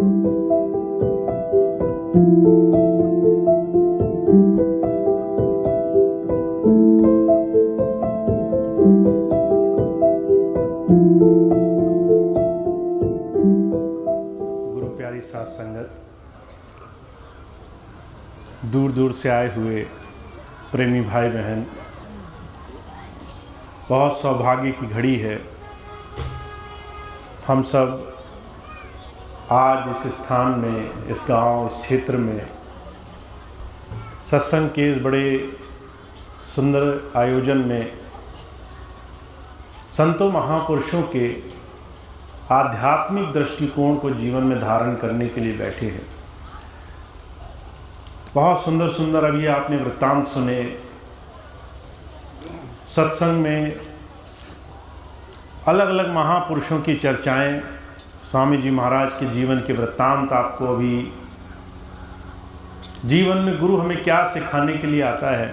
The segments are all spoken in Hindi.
गुरु प्यारी साथ संगत, दूर दूर से आए हुए प्रेमी भाई बहन, बहुत सौभाग्य की घड़ी है। हम सब आज इस स्थान में, इस गांव, इस क्षेत्र में सत्संग के इस बड़े सुंदर आयोजन में संतों महापुरुषों के आध्यात्मिक दृष्टिकोण को जीवन में धारण करने के लिए बैठे हैं। बहुत सुंदर सुंदर अभी आपने वृत्तांत सुने। सत्संग में अलग अलग महापुरुषों की चर्चाएं, स्वामी जी महाराज के जीवन के वृत्तांत आपको अभी, जीवन में गुरु हमें क्या सिखाने के लिए आता है,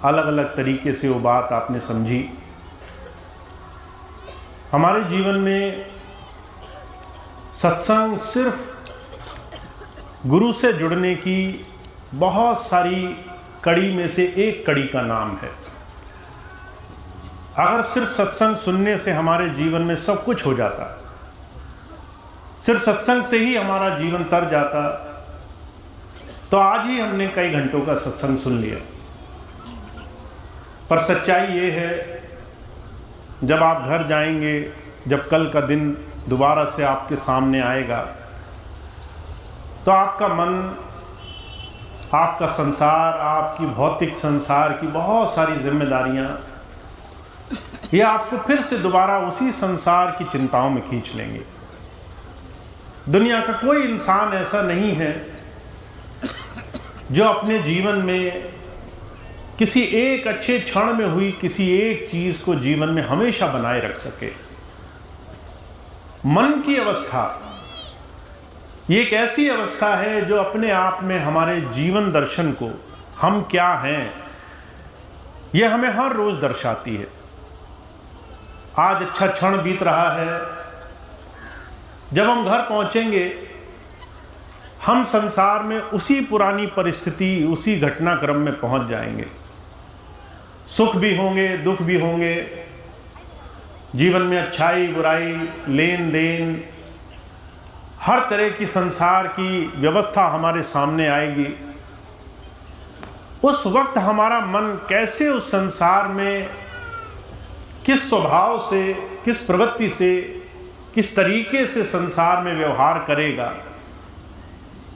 अलग अलग तरीके से वो बात आपने समझी। हमारे जीवन में सत्संग सिर्फ गुरु से जुड़ने की बहुत सारी कड़ी में से एक कड़ी का नाम है। अगर सिर्फ सत्संग सुनने से हमारे जीवन में सब कुछ हो जाता, सिर्फ सत्संग से ही हमारा जीवन तर जाता, तो आज ही हमने कई घंटों का सत्संग सुन लिया। पर सच्चाई ये है, जब आप घर जाएंगे, जब कल का दिन दोबारा से आपके सामने आएगा, तो आपका मन, आपका संसार, आपकी भौतिक संसार की बहुत सारी जिम्मेदारियां, ये आपको फिर से दोबारा उसी संसार की चिंताओं में खींच लेंगे। दुनिया का कोई इंसान ऐसा नहीं है जो अपने जीवन में किसी एक अच्छे क्षण में हुई किसी एक चीज को जीवन में हमेशा बनाए रख सके। मन की अवस्था ये एक ऐसी अवस्था है जो अपने आप में हमारे जीवन दर्शन को, हम क्या हैं, यह हमें हर रोज दर्शाती है। आज अच्छा क्षण बीत रहा है, जब हम घर पहुंचेंगे हम संसार में उसी पुरानी परिस्थिति, उसी घटनाक्रम में पहुंच जाएंगे। सुख भी होंगे, दुख भी होंगे, जीवन में अच्छाई बुराई, लेन देन, हर तरह की संसार की व्यवस्था हमारे सामने आएगी। उस वक्त हमारा मन कैसे उस संसार में किस स्वभाव से, किस प्रवृत्ति से, किस तरीके से संसार में व्यवहार करेगा,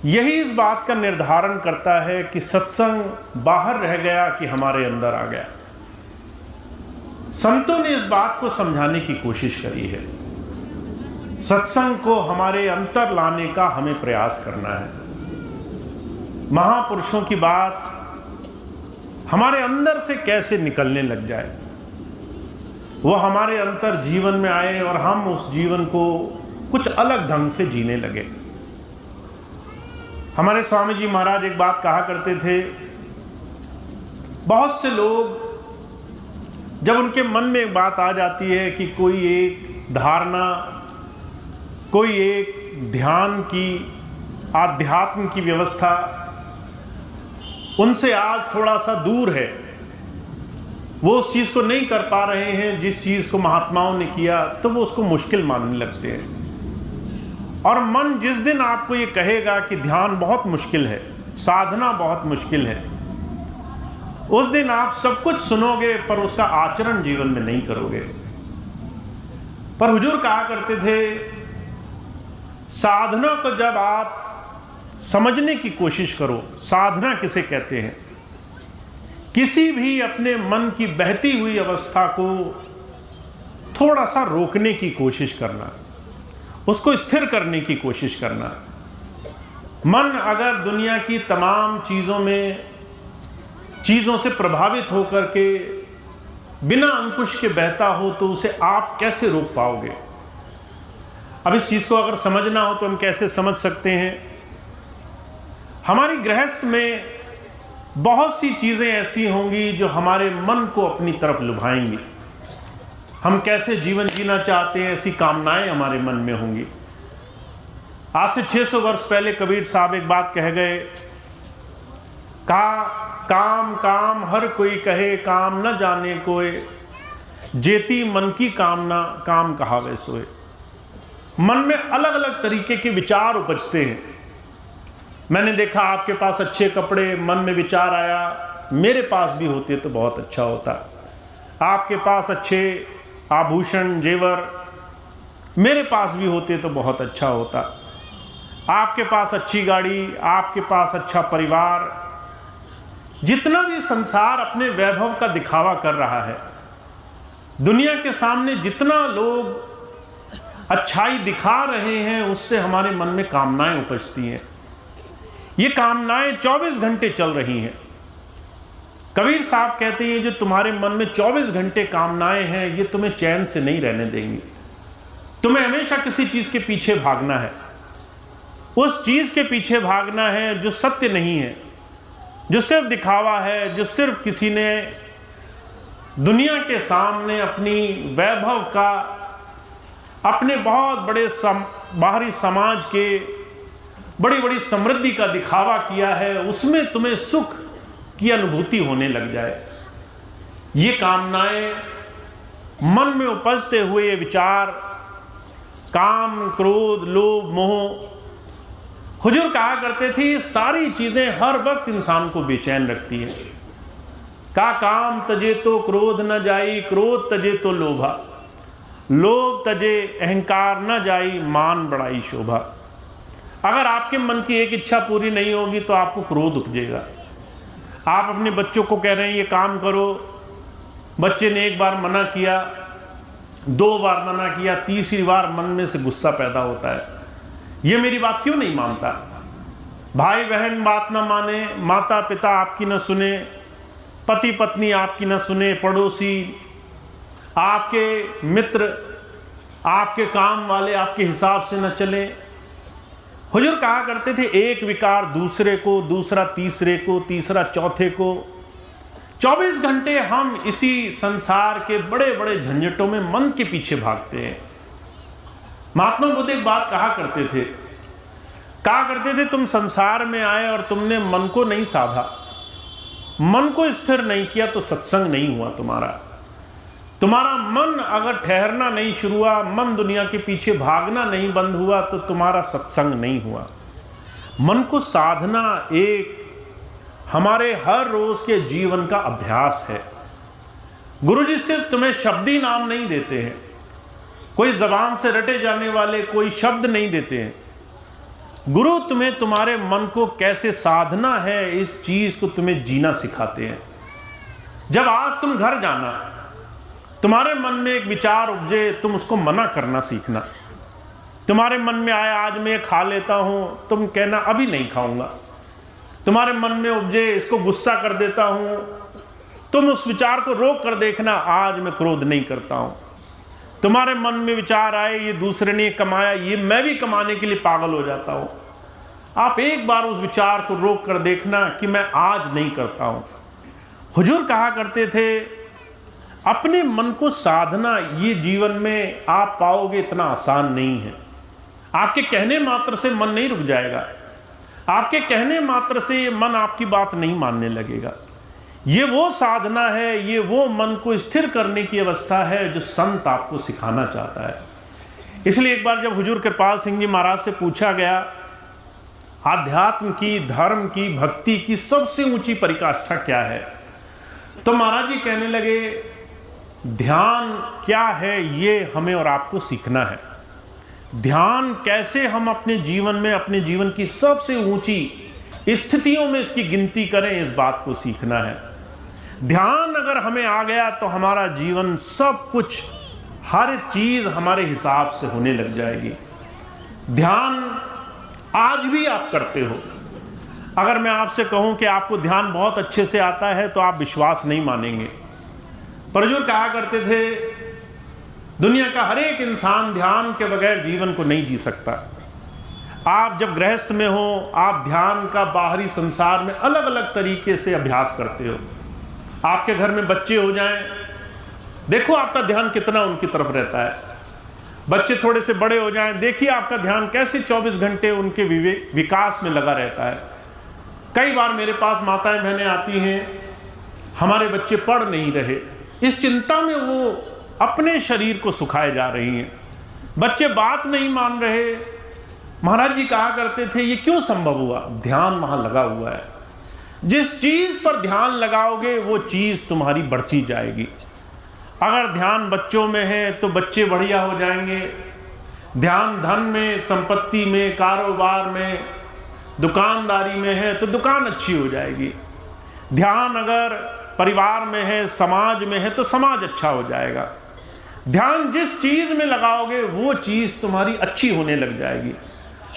यही इस बात का निर्धारण करता है कि सत्संग बाहर रह गया कि हमारे अंदर आ गया। संतों ने इस बात को समझाने की कोशिश करी है। सत्संग को हमारे अंतर लाने का हमें प्रयास करना है। महापुरुषों की बात हमारे अंदर से कैसे निकलने लग जाए, वो हमारे अंतर जीवन में आए और हम उस जीवन को कुछ अलग ढंग से जीने लगे। हमारे स्वामी जी महाराज एक बात कहा करते थे, बहुत से लोग जब उनके मन में एक बात आ जाती है कि कोई एक धारणा, कोई एक ध्यान की, आध्यात्म की व्यवस्था उनसे आज थोड़ा सा दूर है, वो उस चीज को नहीं कर पा रहे हैं जिस चीज को महात्माओं ने किया, तो वो उसको मुश्किल मानने लगते हैं। और मन जिस दिन आपको ये कहेगा कि ध्यान बहुत मुश्किल है, साधना बहुत मुश्किल है, उस दिन आप सब कुछ सुनोगे पर उसका आचरण जीवन में नहीं करोगे। पर हुजूर कहा करते थे, साधना को जब आप समझने की कोशिश करो, साधना किसे कहते हैं, किसी भी अपने मन की बहती हुई अवस्था को थोड़ा सा रोकने की कोशिश करना, उसको स्थिर करने की कोशिश करना। मन अगर दुनिया की तमाम चीज़ों से प्रभावित होकर के बिना अंकुश के बहता हो, तो उसे आप कैसे रोक पाओगे? अब इस चीज़ को अगर समझना हो तो हम कैसे समझ सकते हैं? हमारी गृहस्थ में बहुत सी चीज़ें ऐसी होंगी जो हमारे मन को अपनी तरफ लुभाएंगी। हम कैसे जीवन जीना चाहते हैं, ऐसी कामनाएं हमारे मन में होंगी। आज से 600 वर्ष पहले कबीर साहब एक बात कह गए, कहा, काम काम हर कोई कहे, काम न जाने कोई, जेती मन की कामना, काम कहावे सोए। मन में अलग अलग तरीके के विचार उपजते हैं। मैंने देखा आपके पास अच्छे कपड़े, मन में विचार आया मेरे पास भी होते तो बहुत अच्छा होता। आपके पास अच्छे आभूषण जेवर, मेरे पास भी होते तो बहुत अच्छा होता। आपके पास अच्छी गाड़ी, आपके पास अच्छा परिवार। जितना भी संसार अपने वैभव का दिखावा कर रहा है, दुनिया के सामने जितना लोग अच्छाई दिखा रहे हैं, उससे हमारे मन में कामनाएं उपजती हैं। ये कामनाएं 24 घंटे चल रही हैं। कबीर साहब कहते हैं जो तुम्हारे मन में 24 घंटे कामनाएं हैं, ये तुम्हें चैन से नहीं रहने देंगी। तुम्हें हमेशा किसी चीज के पीछे भागना है, उस चीज के पीछे भागना है जो सत्य नहीं है, जो सिर्फ दिखावा है, जो सिर्फ किसी ने दुनिया के सामने अपनी वैभव का, अपने बहुत बड़े बाहरी समाज के बड़ी बड़ी समृद्धि का दिखावा किया है, उसमें तुम्हें सुख की अनुभूति होने लग जाए। ये कामनाएं, मन में उपजते हुए विचार, काम, क्रोध, लोभ, मोह, हुजूर कहा करते थे ये सारी चीजें हर वक्त इंसान को बेचैन रखती है। का काम तजे तो क्रोध न जाई, क्रोध तजे तो लोभा, लोभ तजे अहंकार न जाई, मान बढ़ाई शोभा। अगर आपके मन की एक इच्छा पूरी नहीं होगी तो आपको क्रोध उपजेगा। आप अपने बच्चों को कह रहे हैं ये काम करो, बच्चे ने एक बार मना किया, 2 बार मना किया, तीसरी बार मन में से गुस्सा पैदा होता है, ये मेरी बात क्यों नहीं मानता। भाई बहन बात ना माने, माता पिता आपकी न सुने, पति पत्नी आपकी न सुने, पड़ोसी, आपके मित्र, आपके काम वाले आपके हिसाब से न चले। हुजूर कहा करते थे एक विकार दूसरे को, दूसरा तीसरे को, तीसरा चौथे को। 24 घंटे हम इसी संसार के बड़े बड़े झंझटों में मन के पीछे भागते हैं। महात्मा बुद्ध एक बात कहा करते थे तुम संसार में आए और तुमने मन को नहीं साधा, मन को स्थिर नहीं किया तो सत्संग नहीं हुआ तुम्हारा मन अगर ठहरना नहीं शुरू हुआ, मन दुनिया के पीछे भागना नहीं बंद हुआ तो तुम्हारा सत्संग नहीं हुआ। मन को साधना एक हमारे हर रोज के जीवन का अभ्यास है। गुरुजी सिर्फ तुम्हें शब्दी नाम नहीं देते हैं, कोई जबान से रटे जाने वाले कोई शब्द नहीं देते हैं। गुरु तुम्हें तुम्हारे मन को कैसे साधना है, इस चीज को तुम्हें जीना सिखाते हैं। जब आज तुम घर जाना, तुम्हारे मन में एक विचार उपजे, तुम उसको मना करना सीखना। तुम्हारे मन में आया आज मैं खा लेता हूं, तुम कहना अभी नहीं खाऊंगा। तुम्हारे मन में उपजे इसको गुस्सा कर देता हूं, तुम उस विचार को रोक कर देखना आज मैं क्रोध नहीं करता हूं। तुम्हारे मन में विचार आए ये दूसरे ने कमाया, ये मैं भी कमाने के लिए पागल हो जाता हूं, आप एक बार उस विचार को रोक कर देखना कि मैं आज नहीं करता हूं। हुजूर कहा करते थे अपने मन को साधना ये जीवन में आप पाओगे इतना आसान नहीं है। आपके कहने मात्र से मन नहीं रुक जाएगा, आपके कहने मात्र से मन आपकी बात नहीं मानने लगेगा। ये वो साधना है, ये वो मन को स्थिर करने की अवस्था है जो संत आपको सिखाना चाहता है। इसलिए एक बार जब हुजूर कृपाल सिंह जी महाराज से पूछा गया आध्यात्म की, धर्म की, भक्ति की सबसे ऊंची परिकाष्ठा क्या है, तो महाराज जी कहने लगे ध्यान क्या है ये हमें और आपको सीखना है। ध्यान कैसे हम अपने जीवन में, अपने जीवन की सबसे ऊंची स्थितियों में इसकी गिनती करें, इस बात को सीखना है। ध्यान अगर हमें आ गया तो हमारा जीवन सब कुछ, हर चीज हमारे हिसाब से होने लग जाएगी। ध्यान आज भी आप करते हो। अगर मैं आपसे कहूं कि आपको ध्यान बहुत अच्छे से आता है तो आप विश्वास नहीं मानेंगे। पर हुजूर कहा करते थे दुनिया का हर एक इंसान ध्यान के बगैर जीवन को नहीं जी सकता। आप जब गृहस्थ में हो, आप ध्यान का बाहरी संसार में अलग अलग तरीके से अभ्यास करते हो। आपके घर में बच्चे हो जाएं, देखो आपका ध्यान कितना उनकी तरफ रहता है। बच्चे थोड़े से बड़े हो जाएं, देखिए आपका ध्यान कैसे 24 घंटे उनके विकास में लगा रहता है। कई बार मेरे पास माताएं बहनें आती हैं, हमारे बच्चे पढ़ नहीं रहे, इस चिंता में वो अपने शरीर को सुखाए जा रही हैं। बच्चे बात नहीं मान रहे। महाराज जी कहा करते थे ये क्यों संभव हुआ? ध्यान वहां लगा हुआ है। जिस चीज पर ध्यान लगाओगे वो चीज तुम्हारी बढ़ती जाएगी। अगर ध्यान बच्चों में है तो बच्चे बढ़िया हो जाएंगे। ध्यान धन में, संपत्ति में, कारोबार में, दुकानदारी में है तो दुकान अच्छी हो जाएगी। ध्यान अगर परिवार में है, समाज में है तो समाज अच्छा हो जाएगा। ध्यान जिस चीज में लगाओगे वो चीज तुम्हारी अच्छी होने लग जाएगी।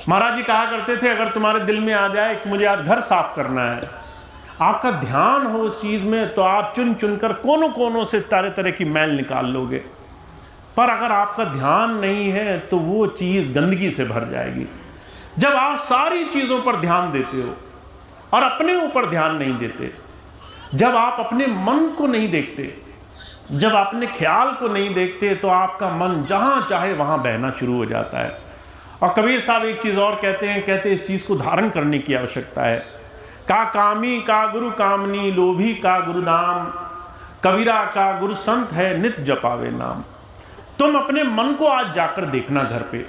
महाराज जी कहा करते थे अगर तुम्हारे दिल में आ जाए कि मुझे आज घर साफ करना है, आपका ध्यान हो उस चीज में तो आप चुन चुनकर कोनों कोनों से तरह तरह की मैल निकाल लोगे। पर अगर आपका ध्यान नहीं है तो वो चीज गंदगी से भर जाएगी। जब आप सारी चीजों पर ध्यान देते हो और अपने ऊपर ध्यान नहीं देते, जब आप अपने मन को नहीं देखते, जब अपने ख्याल को नहीं देखते, तो आपका मन जहां चाहे वहां बहना शुरू हो जाता है। और कबीर साहब एक चीज और कहते हैं, इस चीज को धारण करने की आवश्यकता है। का कामी का गुरु कामनी, लोभी का गुरु दाम, कबीरा का गुरु संत है, नित जपावे नाम। तुम अपने मन को आज जाकर देखना घर पे,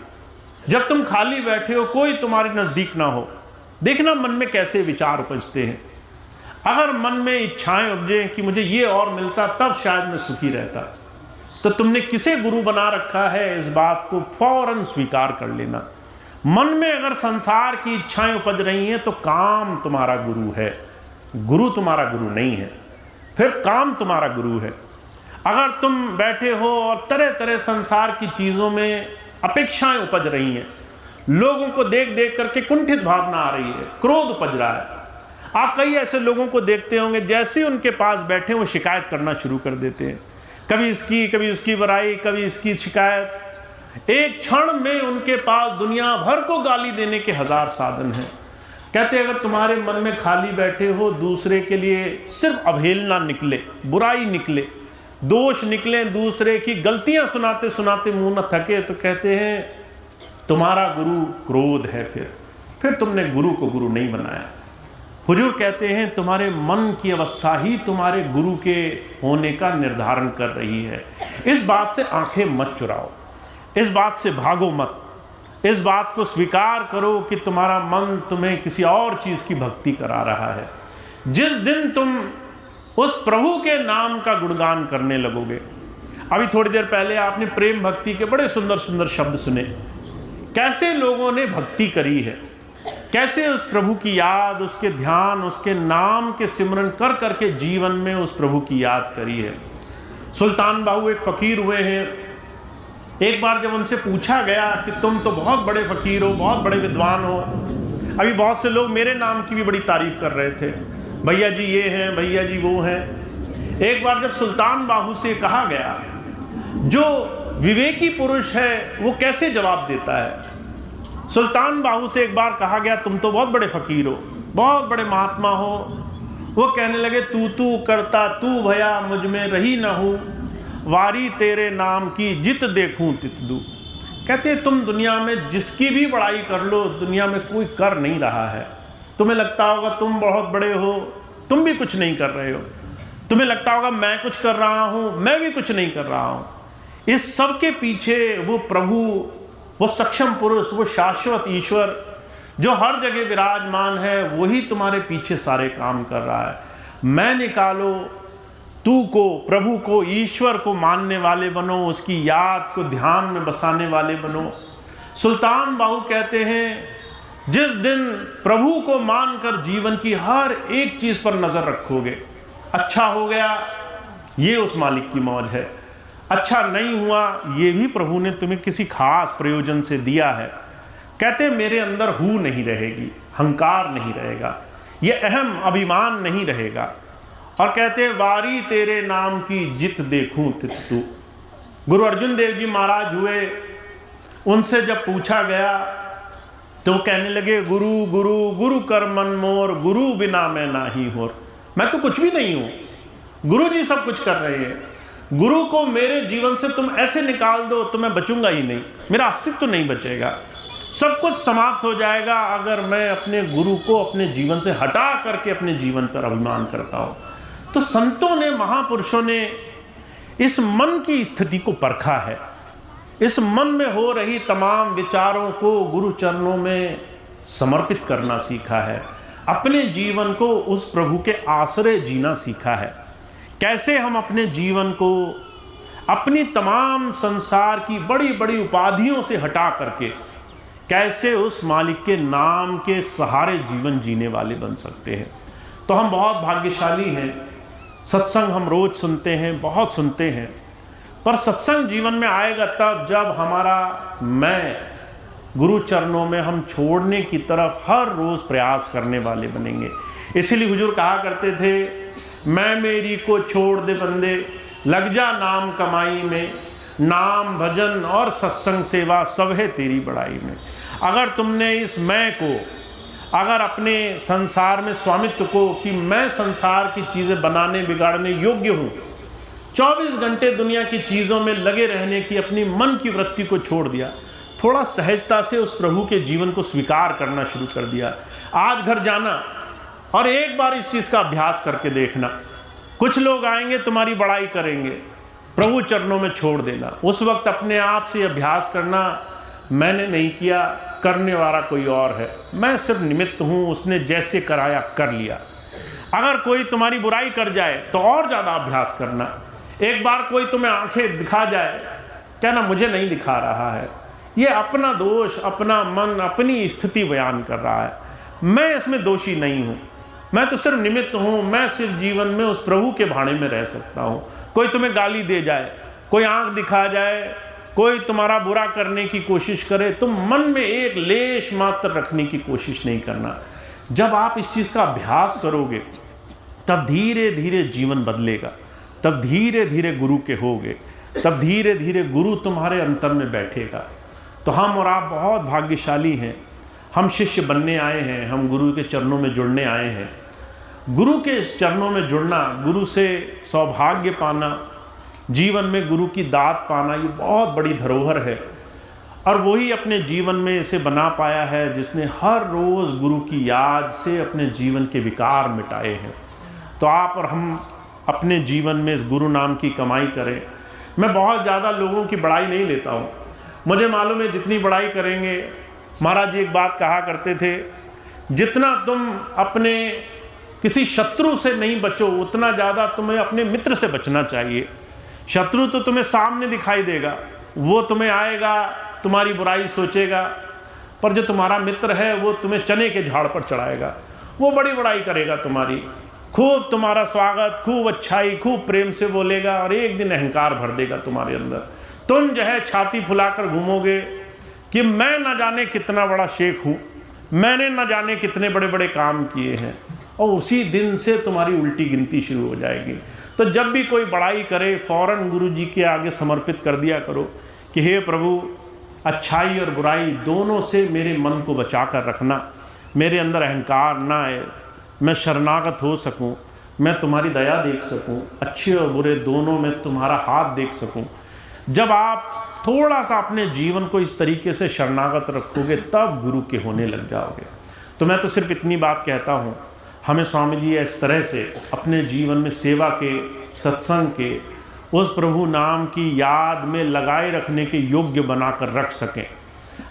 जब तुम खाली बैठे हो, कोई तुम्हारे नजदीक ना हो, देखना मन में कैसे विचार उपजते हैं। अगर मन में इच्छाएं उपजे कि मुझे ये और मिलता तब शायद मैं सुखी रहता, तो तुमने किसे गुरु बना रखा है, इस बात को फौरन स्वीकार कर लेना। मन में अगर संसार की इच्छाएं उपज रही हैं तो काम तुम्हारा गुरु है, गुरु तुम्हारा गुरु नहीं है, फिर काम तुम्हारा गुरु है। अगर तुम बैठे हो और तरह तरह संसार की चीजों में अपेक्षाएं उपज रही हैं, लोगों को देख देख करके कुंठित भावना आ रही है, क्रोध उपज रहा है। आप कई ऐसे लोगों को देखते होंगे, जैसे ही उनके पास बैठे वो शिकायत करना शुरू कर देते हैं, कभी इसकी कभी उसकी बुराई, कभी इसकी शिकायत। एक क्षण में उनके पास दुनिया भर को गाली देने के 1000 साधन हैं। कहते अगर तुम्हारे मन में खाली बैठे हो, दूसरे के लिए सिर्फ अवहेलना निकले, बुराई निकले, दोष निकले, दूसरे की गलतियां सुनाते सुनाते मुंह न थके, तो कहते हैं तुम्हारा गुरु क्रोध है। फिर तुमने गुरु को गुरु नहीं बनाया। हुजूर कहते हैं तुम्हारे मन की अवस्था ही तुम्हारे गुरु के होने का निर्धारण कर रही है। इस बात से आंखें मत चुराओ, इस बात से भागो मत, इस बात को स्वीकार करो कि तुम्हारा मन तुम्हें किसी और चीज की भक्ति करा रहा है। जिस दिन तुम उस प्रभु के नाम का गुणगान करने लगोगे, अभी थोड़ी देर पहले आपने प्रेम भक्ति के बड़े सुंदर सुंदर शब्द सुने, कैसे लोगों ने भक्ति करी है, कैसे उस प्रभु की याद, उसके ध्यान, उसके नाम के सिमरन कर करके जीवन में उस प्रभु की याद करी है। सुल्तान बाहू एक फकीर हुए हैं। एक बार जब उनसे पूछा गया कि तुम तो बहुत बड़े फकीर हो, बहुत बड़े विद्वान हो, अभी बहुत से लोग मेरे नाम की भी बड़ी तारीफ कर रहे थे, भैया जी ये हैं, भैया जी वो हैं। एक बार जब सुल्तान बाहू से कहा गया, जो विवेकी पुरुष है वो कैसे जवाब देता है। सुल्तान बाहू से एक बार कहा गया तुम तो बहुत बड़े फकीर हो, बहुत बड़े महात्मा हो। वो कहने लगे तू करता तू भया, मुझ में रही न हूँ, वारी तेरे नाम की जित देखूं तित दू। कहते तुम दुनिया में जिसकी भी बड़ाई कर लो, दुनिया में कोई कर नहीं रहा है। तुम्हें लगता होगा तुम बहुत बड़े हो, तुम भी कुछ नहीं कर रहे हो। तुम्हें लगता होगा मैं कुछ कर रहा हूं, मैं भी कुछ नहीं कर रहा हूं। इस सब के पीछे वो प्रभु, वो सक्षम पुरुष, वो शाश्वत ईश्वर जो हर जगह विराजमान है, वही तुम्हारे पीछे सारे काम कर रहा है। मैं निकालो, तू को, प्रभु को, ईश्वर को मानने वाले बनो, उसकी याद को ध्यान में बसाने वाले बनो। सुल्तान बाहू कहते हैं जिस दिन प्रभु को मानकर जीवन की हर एक चीज पर नजर रखोगे, अच्छा हो गया ये उस मालिक की मौज है, अच्छा नहीं हुआ ये भी प्रभु ने तुम्हें किसी खास प्रयोजन से दिया है। कहते मेरे अंदर हूं नहीं रहेगी, हंकार नहीं रहेगा, ये अहम अभिमान नहीं रहेगा। और कहते वारी तेरे नाम की जित देखूं तित तू। गुरु अर्जुन देव जी महाराज हुए, उनसे जब पूछा गया तो कहने लगे गुरु गुरु गुरु कर मन मोर, गुरु बिना मैं नाही होर। मैं तो कुछ भी नहीं हूं, गुरु जी सब कुछ कर रहे हैं। गुरु को मेरे जीवन से तुम ऐसे निकाल दो तो मैं बचूंगा ही नहीं, मेरा अस्तित्व तो नहीं बचेगा, सब कुछ समाप्त हो जाएगा अगर मैं अपने गुरु को अपने जीवन से हटा करके अपने जीवन पर अभिमान करता हूं। तो संतों ने, महापुरुषों ने इस मन की स्थिति को परखा है, इस मन में हो रही तमाम विचारों को गुरु चरणों में समर्पित करना सीखा है, अपने जीवन को उस प्रभु के आश्रय जीना सीखा है। कैसे हम अपने जीवन को अपनी तमाम संसार की बड़ी बड़ी उपाधियों से हटा करके कैसे उस मालिक के नाम के सहारे जीवन जीने वाले बन सकते हैं। तो हम बहुत भाग्यशाली हैं। सत्संग हम रोज सुनते हैं, बहुत सुनते हैं, पर सत्संग जीवन में आएगा तब जब हमारा मैं गुरु चरणों में हम छोड़ने की तरफ हर रोज प्रयास करने वाले बनेंगे। इसीलिए हुजूर कहा करते थे, मैं मेरी को छोड़ दे बंदे, लग जा नाम कमाई में, नाम भजन और सत्संग सेवा सब है तेरी बड़ाई में। अगर तुमने इस मैं को, अगर अपने संसार में स्वामित्व को कि मैं संसार की चीज़ें बनाने बिगाड़ने योग्य हूँ, 24 घंटे दुनिया की चीज़ों में लगे रहने की अपनी मन की वृत्ति को छोड़ दिया, थोड़ा सहजता से उस प्रभु के जीवन को स्वीकार करना शुरू कर दिया, आज घर जाना और एक बार इस चीज़ का अभ्यास करके देखना। कुछ लोग आएंगे तुम्हारी बड़ाई करेंगे, प्रभु चरणों में छोड़ देना। उस वक्त अपने आप से अभ्यास करना, मैंने नहीं किया, करने वाला कोई और है, मैं सिर्फ निमित्त हूँ, उसने जैसे कराया कर लिया। अगर कोई तुम्हारी बुराई कर जाए तो और ज़्यादा अभ्यास करना। एक बार कोई तुम्हें आंखें दिखा जाए, कहना मुझे नहीं दिखा रहा है, ये अपना दोष, अपना मन, अपनी स्थिति बयान कर रहा है, मैं इसमें दोषी नहीं हूँ, मैं तो सिर्फ निमित्त हूँ, मैं सिर्फ जीवन में उस प्रभु के भाड़े में रह सकता हूँ। कोई तुम्हें गाली दे जाए, कोई आंख दिखा जाए, कोई तुम्हारा बुरा करने की कोशिश करे, तुम मन में एक लेश मात्र रखने की कोशिश नहीं करना। जब आप इस चीज़ का अभ्यास करोगे तब धीरे धीरे जीवन बदलेगा, तब धीरे धीरे गुरु के होगे, तब धीरे धीरे गुरु तुम्हारे अंतर में बैठेगा। तो हम और आप बहुत भाग्यशाली हैं, हम शिष्य बनने आए हैं, हम गुरु के चरणों में जुड़ने आए हैं। गुरु के चरणों में जुड़ना, गुरु से सौभाग्य पाना, जीवन में गुरु की दात पाना, ये बहुत बड़ी धरोहर है। और वही अपने जीवन में इसे बना पाया है जिसने हर रोज़ गुरु की याद से अपने जीवन के विकार मिटाए हैं। तो आप और हम अपने जीवन में इस गुरु नाम की कमाई करें। मैं बहुत ज़्यादा लोगों की बड़ाई नहीं लेता हूँ, मुझे मालूम है जितनी बड़ाई करेंगे, महाराज जी एक बात कहा करते थे, जितना तुम अपने किसी शत्रु से नहीं बचो उतना ज़्यादा तुम्हें अपने मित्र से बचना चाहिए। शत्रु तो तुम्हें सामने दिखाई देगा, वो तुम्हें आएगा, तुम्हारी बुराई सोचेगा, पर जो तुम्हारा मित्र है वो तुम्हें चने के झाड़ पर चढ़ाएगा, वो बड़ी बड़ाई करेगा तुम्हारी, खूब तुम्हारा स्वागत, खूब अच्छाई, खूब प्रेम से बोलेगा और एक दिन अहंकार भर देगा तुम्हारे अंदर। तुम जो है छाती फुलाकर घूमोगे कि मैं न जाने कितना बड़ा शेख हूँ, मैंने न जाने कितने बड़े बड़े काम किए हैं, और उसी दिन से तुम्हारी उल्टी गिनती शुरू हो जाएगी। तो जब भी कोई बड़ाई करे फौरन गुरु जी के आगे समर्पित कर दिया करो कि हे प्रभु, अच्छाई और बुराई दोनों से मेरे मन को बचा कर रखना, मेरे अंदर अहंकार ना आए, मैं शरणागत हो सकूं, मैं तुम्हारी दया देख सकूं, अच्छे और बुरे दोनों में तुम्हारा हाथ देख सकूं। जब आप थोड़ा सा अपने जीवन को इस तरीके से शरणागत रखोगे तब गुरु के होने लग जाओगे। तो मैं तो सिर्फ इतनी बात कहता हूँ, हमें स्वामी जी इस तरह से अपने जीवन में सेवा के, सत्संग के, उस प्रभु नाम की याद में लगाए रखने के योग्य बनाकर रख सकें,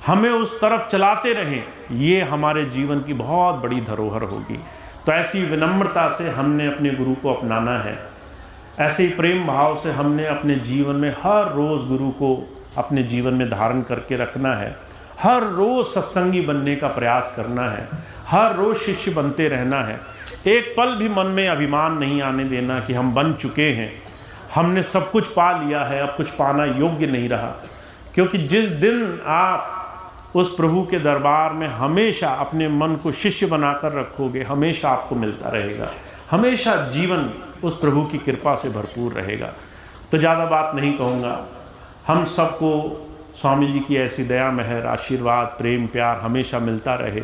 हमें उस तरफ चलाते रहें, ये हमारे जीवन की बहुत बड़ी धरोहर होगी। तो ऐसी विनम्रता से हमने अपने गुरु को अपनाना है, ऐसे ही प्रेम भाव से हमने अपने जीवन में हर रोज़ गुरु को अपने जीवन में धारण करके रखना है, हर रोज़ सत्संगी बनने का प्रयास करना है, हर रोज़ शिष्य बनते रहना है। एक पल भी मन में अभिमान नहीं आने देना कि हम बन चुके हैं, हमने सब कुछ पा लिया है, अब कुछ पाना योग्य नहीं रहा। क्योंकि जिस दिन आप उस प्रभु के दरबार में हमेशा अपने मन को शिष्य बनाकर रखोगे, हमेशा आपको मिलता रहेगा, हमेशा जीवन उस प्रभु की कृपा से भरपूर रहेगा। तो ज़्यादा बात नहीं कहूँगा, हम सबको स्वामी जी की ऐसी दया मेहर, आशीर्वाद, प्रेम, प्यार हमेशा मिलता रहे,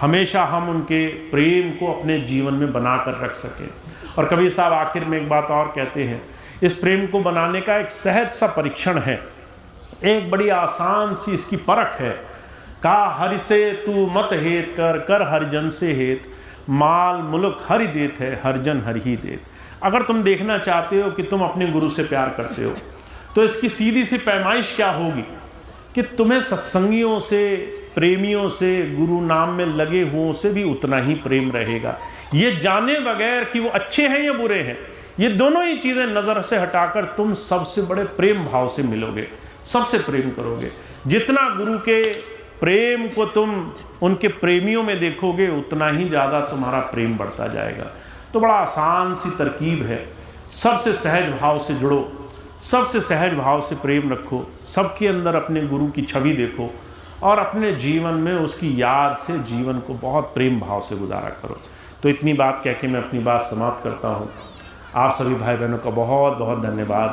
हमेशा हम उनके प्रेम को अपने जीवन में बना कर रख सकें। और कबीर साहब आखिर में एक बात और कहते हैं, इस प्रेम को बनाने का एक सहज सा परीक्षण है, एक बड़ी आसान सी इसकी परख है। का हरि से तू मत हेत कर, कर हरिजन से हेत, माल मुल्क हरि देत है, हरिजन हरि ही देत। अगर तुम देखना चाहते हो कि तुम अपने गुरु से प्यार करते हो तो इसकी सीधी सी पैमाइश क्या होगी कि तुम्हें सत्संगियों से, प्रेमियों से, गुरु नाम में लगे हुओं से भी उतना ही प्रेम रहेगा। ये जाने बगैर कि वो अच्छे हैं या बुरे हैं, ये दोनों ही चीज़ें नज़र से हटाकर तुम सबसे बड़े प्रेम भाव से मिलोगे, सबसे प्रेम करोगे। जितना गुरु के प्रेम को तुम उनके प्रेमियों में देखोगे उतना ही ज़्यादा तुम्हारा प्रेम बढ़ता जाएगा। तो बड़ा आसान सी तरकीब है, सबसे सहज भाव से जुड़ो, सबसे सहज भाव से प्रेम रखो, सबके अंदर अपने गुरु की छवि देखो और अपने जीवन में उसकी याद से जीवन को बहुत प्रेम भाव से गुजारा करो। तो इतनी बात कह के मैं अपनी बात समाप्त करता हूँ। आप सभी भाई बहनों का बहुत बहुत धन्यवाद।